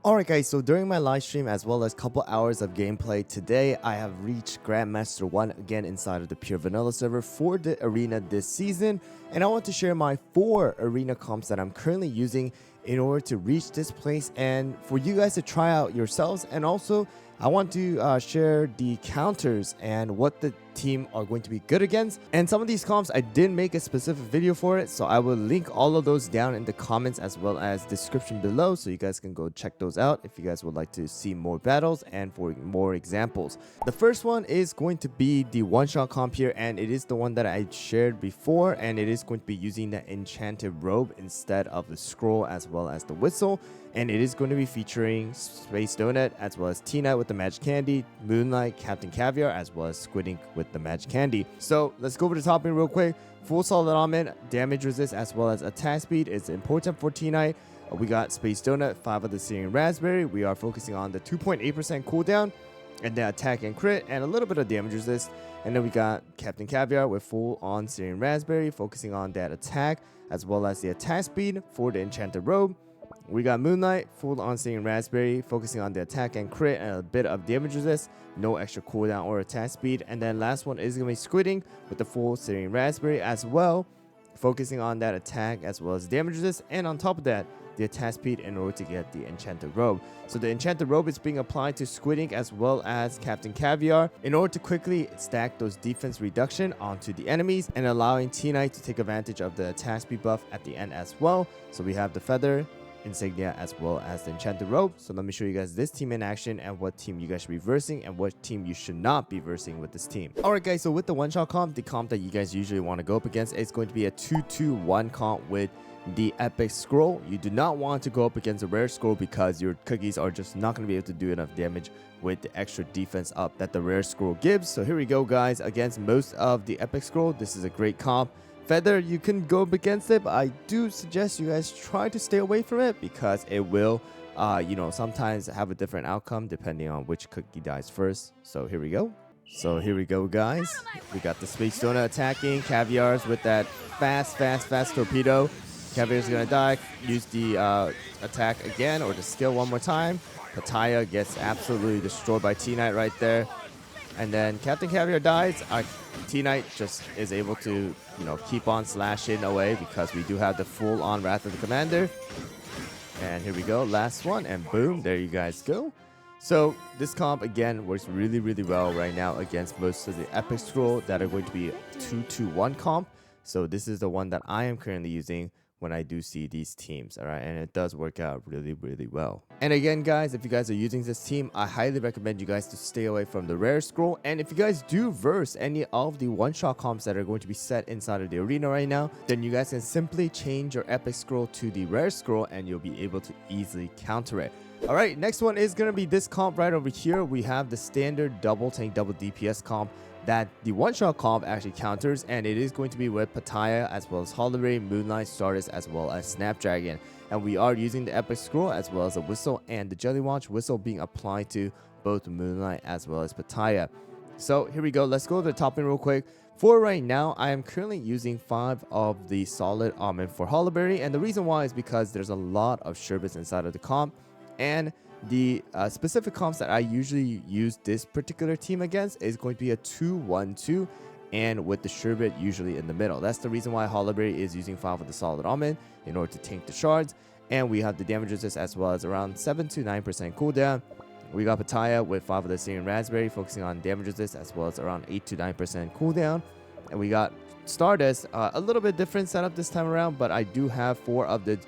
Alright guys, so during my live stream as well as couple hours of gameplay today, I have reached Grandmaster 1 again inside of the pure vanilla server for the arena this season, and I want to share my 4 arena comps that I'm currently using in order to reach this place and for you guys to try out yourselves. And also I want to share the counters and what the team are going to be good against. And some of these comps I did make a specific video for it, so I will link all of those down in the comments as well as description below, so you guys can go check those out if you guys would like to see more battles and for more examples. The first one is going to be the one-shot comp here, and it is the one that I shared before, and it is going to be using the enchanted robe instead of the scroll as well as the whistle. And it is going to be featuring Space Donut as well as T-Knight with the Magic Candy, Moonlight, Captain Caviar, as well as Squid Ink with the Magic Candy. So let's go over the topping real quick. Full solid armament, damage resist as well as attack speed is important for T-Knight. We got Space Donut, 5 of the Searing Raspberry. We are focusing on the 2.8% cooldown and then attack and crit and a little bit of damage resist. And then we got Captain Caviar with full on Searing Raspberry, focusing on that attack as well as the attack speed for the Enchanted Robe. We got Moonlight, full on Searing Raspberry, focusing on the attack and crit and a bit of damage resist, no extra cooldown or attack speed. And then last one is going to be Squid Ink with the full Searing Raspberry as well, focusing on that attack as well as damage resist. And on top of that, the attack speed in order to get the Enchanted Robe. So the Enchanted Robe is being applied to Squid Ink as well as Captain Caviar in order to quickly stack those defense reduction onto the enemies and allowing T-Knight to take advantage of the attack speed buff at the end as well. So we have the Feather, Insignia as well as the Enchanted Robe. So let me show you guys this team in action and what team you guys should be versing and what team you should not be versing with this team. Alright guys, so with the one-shot comp, the comp that you guys usually want to go up against is going to be a 2-2-1 comp with the epic scroll. You do not want to go up against a rare scroll because your cookies are just not going to be able to do enough damage with the extra defense up that the rare scroll gives. So here we go guys, against most of the epic scroll, this is a great comp. Feather, you can go up against it, but I do suggest you guys try to stay away from it because it will sometimes have a different outcome depending on which cookie dies first. So here we go. Guys, we got the Space Donut attacking Caviars with that fast torpedo. Caviar's gonna die. Use the attack again or the skill one more time. Pattaya gets absolutely destroyed by T-Knight right there. And then Captain Caviar dies. T-Knight just is able to, keep on slashing away because we do have the full-on Wrath of the Commander. And here we go, last one, and boom, there you guys go. So this comp again works really well right now against most of the epic scroll that are going to be 2-2-1 comp. So this is the one that I am currently using when I do see these teams, all right, and it does work out really well. And again guys, if you guys are using this team, I highly recommend you guys to stay away from the rare scroll. And if you guys do verse any of the one-shot comps that are going to be set inside of the arena right now, then you guys can simply change your epic scroll to the rare scroll and you'll be able to easily counter it. All right, next one is going to be this comp right over here. We have the standard double tank double DPS comp that the one-shot comp actually counters, and it is going to be with Pattaya as well as Holiday, Moonlight, Stardust, as well as Snapdragon. And we are using the epic scroll as well as the whistle and the Jelly Watch whistle being applied to both Moonlight as well as Pattaya. So here we go, let's go to the top end real quick. For right now, I am currently using 5 of the solid almond for Hollyberry, and the reason why is because there's a lot of sherbets inside of the comp, and the specific comps that I usually use this particular team against is going to be a 2-1-2 and with the sherbet usually in the middle. That's the reason why Hollyberry is using 5 of the solid almond in order to tank the shards. And we have the damage resist as well as around 7 to 9% cooldown. We got Pattaya with 5 of the Searing Raspberry focusing on damage resist as well as around 8 to 9% cooldown. And we got Stardust, a little bit different setup this time around, but I do have 4 of the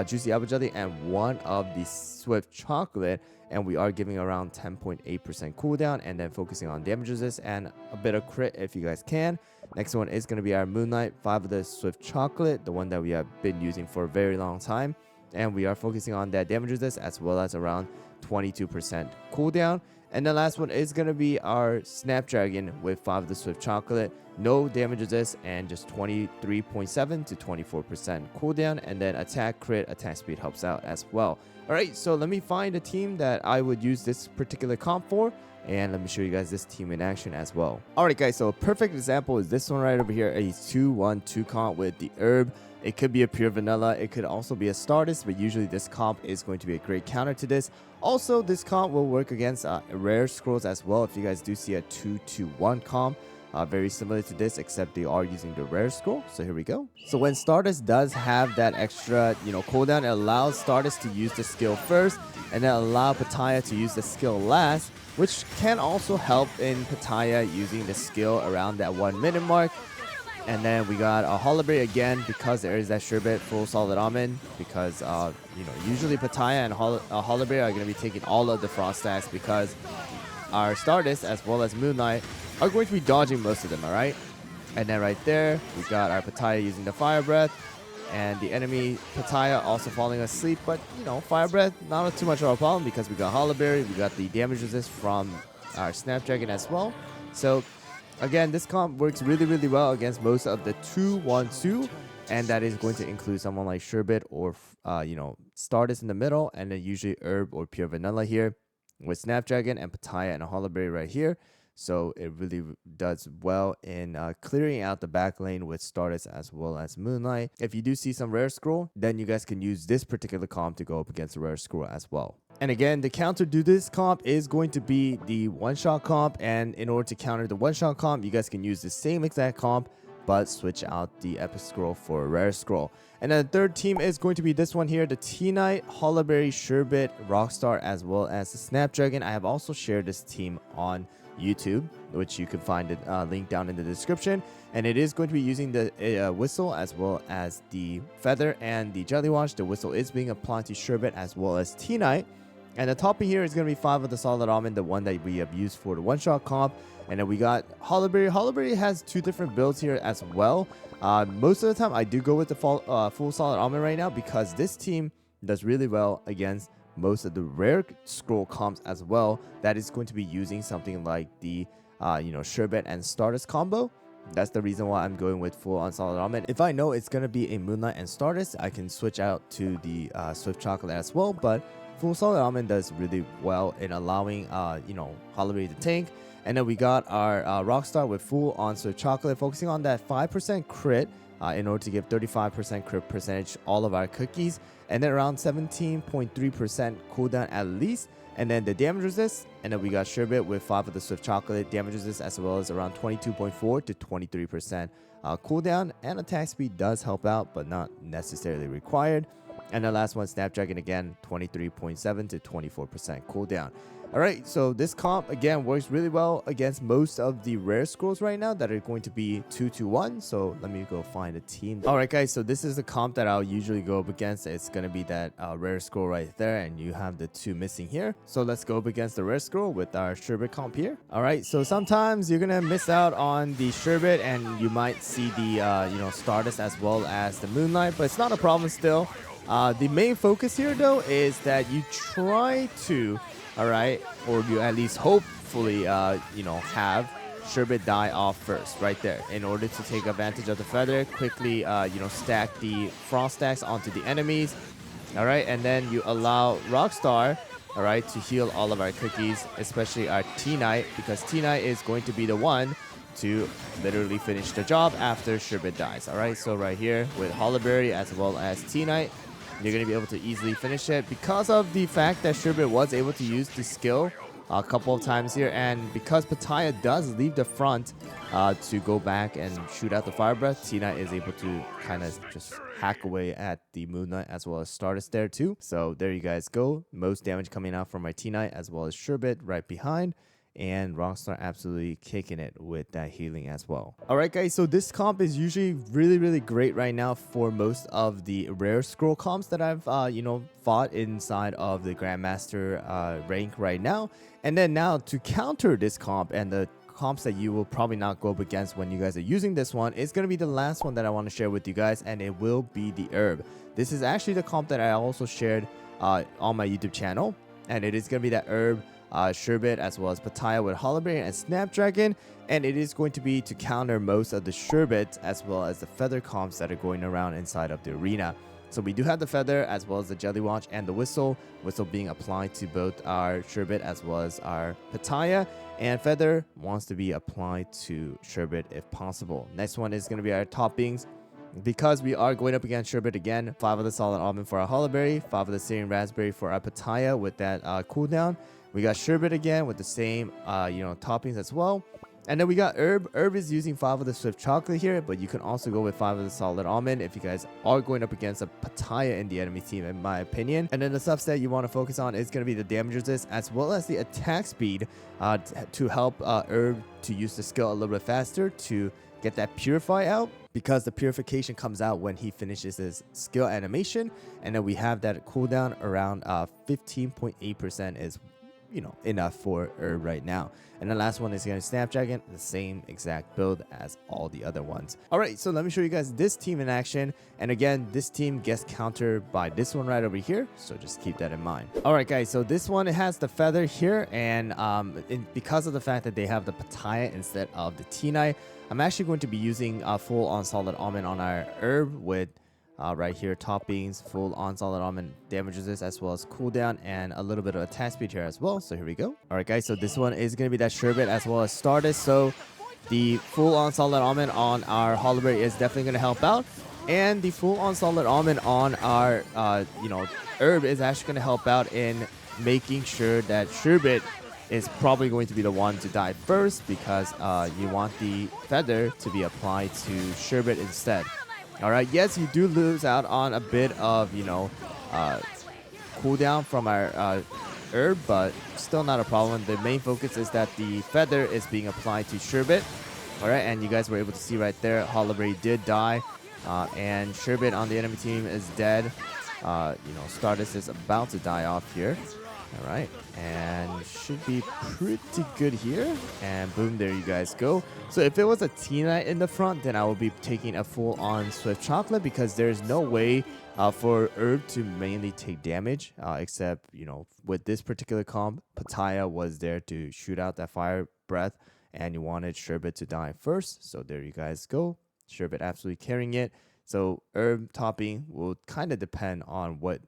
Juicy Apple Jelly and 1 of the Swift Chocolate, and we are giving around 10.8% cooldown and then focusing on damage resist and a bit of crit if you guys can. Next one is going to be our Moonlight, 5 of the Swift Chocolate, the one that we have been using for a very long time, and we are focusing on that damage resist as well as around 22% cooldown. And the last one is going to be our Snapdragon with 5 of the Swift Chocolate, no damage resist and just 23.7 to 24% cooldown, and then attack, crit, attack speed helps out as well. Alright, so let me find a team that I would use this particular comp for, And let me show you guys this team in action as well. Alright guys, so a perfect example is this one right over here, a 2-1-2 comp with the herb. It could be a pure vanilla, it could also be a Stardust, but usually this comp is going to be a great counter to this. Also, this comp will work against rare scrolls as well. If you guys do see a 2-2-1 comp, very similar to this, except they are using the rare scroll. So here we go. So when Stardust does have that extra, cooldown, it allows Stardust to use the skill first, and then allow Pattaya to use the skill last, which can also help in Pattaya using the skill around that 1 minute mark. And then we got a Holoberry again, because there is that Sherbet full solid almond, because usually Pattaya and Holoberry are going to be taking all of the frost stacks, because our Stardust as well as Moonlight are going to be dodging most of them. All right, and then right there we got our Pattaya using the Fire Breath, and the enemy Pattaya also falling asleep. But Fire Breath not too much of a problem, because we got Holoberry, we got the damage resist from our Snapdragon as well. So again, this comp works really well against most of the 2-1-2, and that is going to include someone like Sherbet or Stardust in the middle, and then usually herb or pure vanilla here with Snapdragon and Pattaya and a Holoberry right here. So it really does well in clearing out the back lane with Stardust as well as Moonlight. If you do see some rare scroll, then you guys can use this particular comp to go up against the rare scroll as well. And again, the counter to this comp is going to be the one-shot comp. And in order to counter the one-shot comp, you guys can use the same exact comp, but switch out the epic scroll for a rare scroll. And then the third team is going to be this one here, the T-Knight, Holoberry, Sherbet, Rockstar, as well as the Snapdragon. I have also shared this team on YouTube, which you can find it linked down in the description. And it is going to be using the whistle as well as the feather and the jelly wash. The whistle is being applied to Sherbet as well as T-Knight. And the topping here is going to be 5 of the solid almond, the one that we have used for the one-shot comp. And then we got Holoberry. Holoberry has 2 different builds here as well. Most of the time, I do go with the full solid almond right now, because this team does really well against most of the rare scroll comps as well. That is going to be using something like the Sherbet and Stardust combo. That's the reason why I'm going with full on solid almond. If I know it's going to be a Moonlight and Stardust, I can switch out to the Swift Chocolate as well. But full solid almond does really well in allowing Holoberry to tank. And then we got our Rockstar with full on Swift Chocolate, focusing on that 5% crit in order to give 35% crit percentage all of our cookies, and then around 17.3% cooldown at least. And then the damage resist, and then we got Sherbet with 5 of the Swift Chocolate damage resist, as well as around 22.4 to 23% cooldown. And attack speed does help out, but not necessarily required. And the last one, Snapdragon, again 23.7 to 24% cooldown. Alright, so this comp again works really well against most of the rare scrolls right now that are going to be 2-2-1. So let me go find a team. Alright guys, so this is the comp that I'll usually go up against. It's going to be that rare scroll right there, and you have the 2 missing here. So let's go up against the rare scroll with our Sherbet comp here. Alright, so sometimes you're going to miss out on the Sherbet, and you might see the Stardust as well as the Moonlight, but it's not a problem still. The main focus here though is that you try to, or you at least hopefully, have Sherbet die off first right there, in order to take advantage of the feather, quickly, stack the frost stacks onto the enemies. Alright, and then you allow Rockstar, to heal all of our cookies, especially our T-Knight, because T-Knight is going to be the one to literally finish the job after Sherbet dies. Alright, so right here with Holoberry as well as T-Knight, you're going to be able to easily finish it, because of the fact that Sherbet was able to use the skill a couple of times here, and because Pattaya does leave the front to go back and shoot out the Fire Breath, T-Knight is able to kind of just hack away at the Moonlight as well as Stardust there too. So there you guys go. Most damage coming out from my T-Knight as well as Sherbet right behind. And Rockstar absolutely kicking it with that healing as well. Alright guys, so this comp is usually really great right now for most of the rare scroll comps that I've fought inside of the Grandmaster rank right now. And then now to counter this comp and the comps that you will probably not go up against when you guys are using this one, is going to be the last one that I want to share with you guys, and it will be the herb. This is actually the comp that I also shared on my YouTube channel, and it is going to be that herb, Sherbet as well as Pattaya with Holoberry and Snapdragon, and it is going to be to counter most of the Sherbet as well as the feather comps that are going around inside of the arena. So we do have the feather as well as the jelly watch and the whistle being applied to both our sherbet as well as our pitaya, and feather wants to be applied to sherbet if possible. Next one is going to be our toppings. Because we are going up against sherbet again, 5 of the solid almond for our hollow berry, 5 of the syrian raspberry for our pitaya with that cooldown. We got sherbet again with the same toppings as well. And then we got herb. Herb is using 5 of the swift chocolate here, but you can also go with 5 of the solid almond if you guys are going up against a pitaya in the enemy team, in my opinion. And then the subset you want to focus on is going to be the damage resist as well as the attack speed to help herb to use the skill a little bit faster to get that purify out, because the purification comes out when he finishes his skill animation. And then we have that cooldown around 15.8% is enough for herb right now. And the last one is going to Snapdragon, the same exact build as all the other ones. All right, so let me show you guys this team in action. And again, this team gets countered by this one right over here, so just keep that in mind. All right, guys, so this one, it has the feather here, and because of the fact that they have the pitaya instead of the tinai, I'm actually going to be using full on solid almond on our herb with right here toppings, full on solid almond damage resist as well as cooldown, and a little bit of attack speed here as well. So here we go. All right, guys, so this one is going to be that sherbet as well as Stardust. So the full on solid almond on our hollow berry is definitely going to help out, and the full on solid almond on our herb is actually going to help out in making sure that sherbet is probably going to be the one to die first, because you want the feather to be applied to sherbet instead. All right, yes, you do lose out on a bit of, cooldown from our herb, but still not a problem. The main focus is that the feather is being applied to sherbet. All right, and you guys were able to see right there, hollow berry did die, and sherbet on the enemy team is dead. Stardust is about to die off here. All right, and should be pretty good here, and boom, there you guys go. So if it was a Tina in the front, then I will be taking a full-on swift chocolate, because there's no way for herb to mainly take damage, except with this particular comp, pitaya was there to shoot out that fire breath, and you wanted sherbet to die first. So there you guys go, sherbet absolutely carrying it. So herb topping will kind of depend on what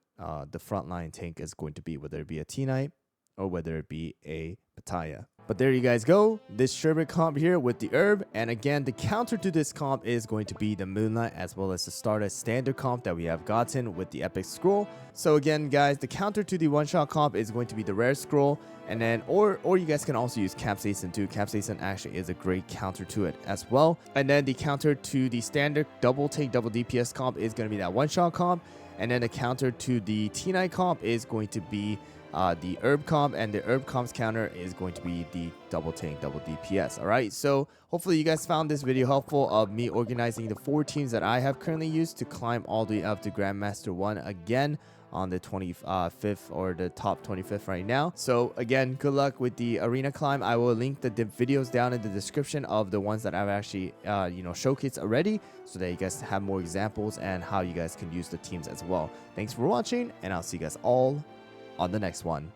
the frontline tank is going to be, whether it be a T-Knight or whether it be a pitaya. But there you guys go, this sherbet comp here with the herb. And again, the counter to this comp is going to be the Moonlight as well as the Stardust standard comp that we have gotten with the epic scroll. So again, guys, the counter to the one-shot comp is going to be the rare scroll, and then or you guys can also use Capsaicin too. Capsaicin actually is a great counter to it as well. And then the counter to the standard double take double DPS comp is going to be that one-shot comp. And then the counter to the T9 comp is going to be the herb comp, and the herb comp's counter is going to be the double tank double DPS. All right, so hopefully you guys found this video helpful of me organizing the 4 teams that I have currently used to climb all the way up to Grandmaster 1 again on the 25th or the top 25th right now. So again, good luck with the arena climb. I will link the videos down in the description of the ones that I've actually showcased already, so that you guys have more examples and how you guys can use the teams as well. Thanks for watching, and I'll see you guys all on the next one.